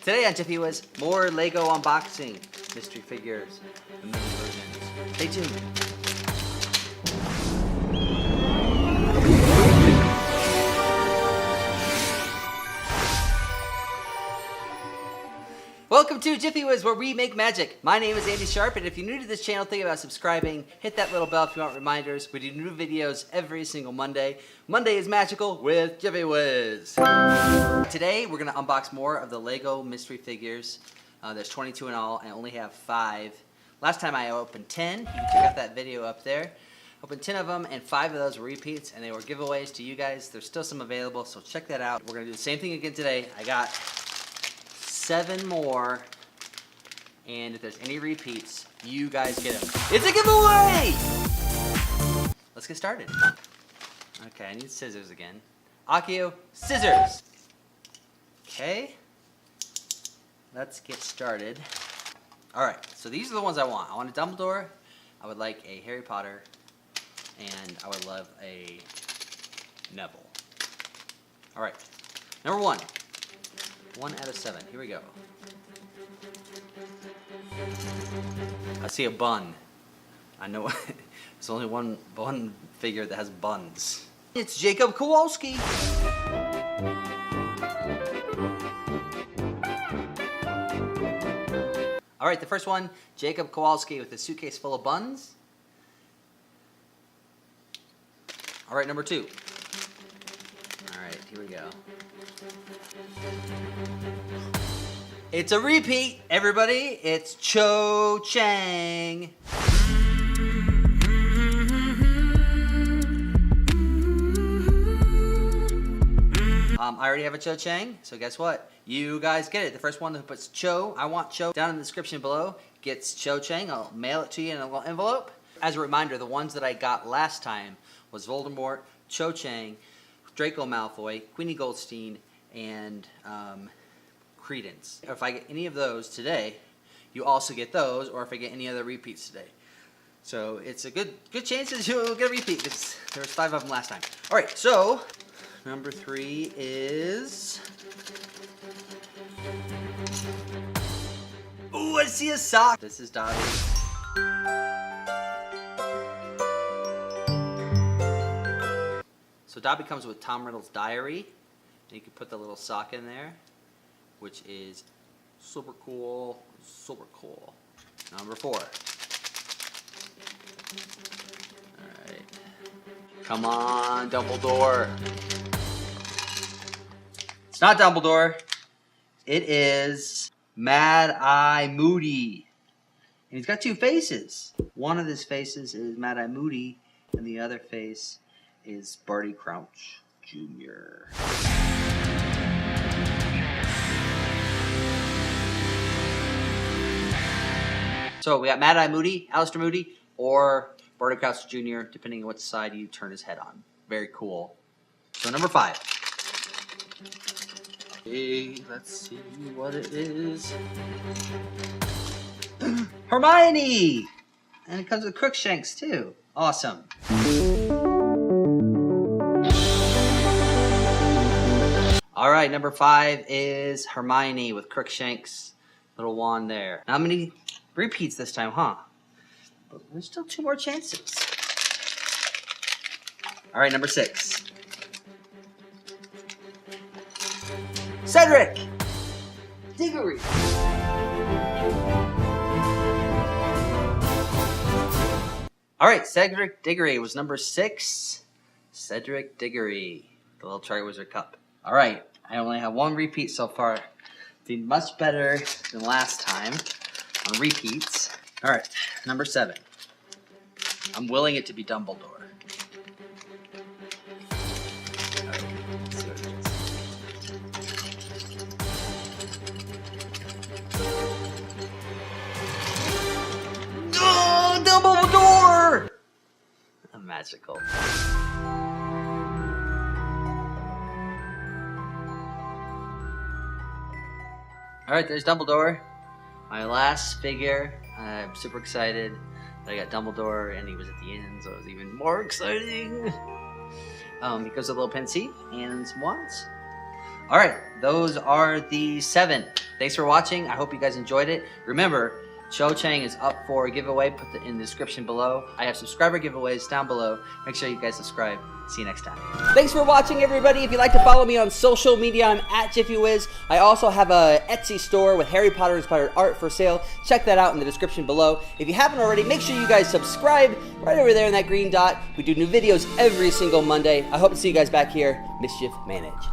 Today on JiffyWiz, more Lego unboxing, mystery figures, and mini versions. Stay tuned. Welcome to JiffyWiz, where we make magic. My name is Andy Sharp, and if you're new to this channel, think about subscribing. Hit that little bell if you want reminders. We do new videos every single Monday. Monday is magical with JiffyWiz. Today, we're going to unbox more of the Lego mystery figures. There's 22 in all, and I only have 5. Last time I opened 10. You can check out that video up there. Opened 10 of them, and 5 of those were repeats, and they were giveaways to you guys. There's still some available, so check that out. We're going to do the same thing again today. I got 7 more, and if there's any repeats, you guys get them. It's a giveaway! Let's get started. Okay, I need scissors again. Akio, scissors! Okay, let's get started. Alright, so these are the ones I want. I want a Dumbledore, I would like a Harry Potter, and I would love a Neville. Alright, number 1. 1 out of 7. Here we go. I see a bun. I know there's only one figure that has buns. It's Jacob Kowalski. All right, the first one, Jacob Kowalski with a suitcase full of buns. All right, number 2. All right, here we go. It's a repeat, everybody. It's Cho Chang. I already have a Cho Chang, so guess what? You guys get it. The first one who puts Cho, I want Cho, down in the description below gets Cho Chang. I'll mail it to you in a little envelope. As a reminder, the ones that I got last time was Voldemort, Cho Chang, Draco Malfoy, Queenie Goldstein, and Credence. If I get any of those today, you also get those, or if I get any other repeats today. So it's a good chances you'll get a repeat, because there was 5 of them last time. All right, so number 3 is... Ooh, I see a sock. This is Dobby. So Dobby comes with Tom Riddle's diary. And you can put the little sock in there, which is super cool, super cool. Number 4. Alright. Come on, Dumbledore. It's not Dumbledore. It is Mad Eye Moody. And he's got 2 faces. One of his faces is Mad Eye Moody, and the other face is Barty Crouch Jr. So we got Mad Eye Moody, Alistair Moody, or Barty Crouch Jr., depending on what side you turn his head on. Very cool. So number 5. Okay, let's see what it is. Hermione! And it comes with Crookshanks too. Awesome. Alright, number 5 is Hermione with Crookshanks' little wand there. Not many repeats this time, huh? But there's still 2 more chances. Alright, number 6. Cedric Diggory. Alright, Cedric Diggory was number 6. Cedric Diggory, the little Triwizard Cup. Alright, I only have 1 repeat so far. Did much better than last time on repeats. Alright, number 7. I'm willing it to be Dumbledore. Oh, Dumbledore! Magical. Alright, there's Dumbledore. My last figure. I'm super excited that I got Dumbledore, and he was at the end, so it was even more exciting. Because of a little pensieve and some wands. All right, those are the 7. Thanks for watching. I hope you guys enjoyed it. Remember, Cho Chang is up for a giveaway. Put it in the description below. I have subscriber giveaways down below. Make sure you guys subscribe. See you next time. Thanks for watching, everybody. If you'd like to follow me on social media, I'm at JiffyWiz. I also have a Etsy store with Harry Potter inspired art for sale. Check that out in the description below. If you haven't already, make sure you guys subscribe right over there in that green dot. We do new videos every single Monday. I hope to see you guys back here. Mischief managed.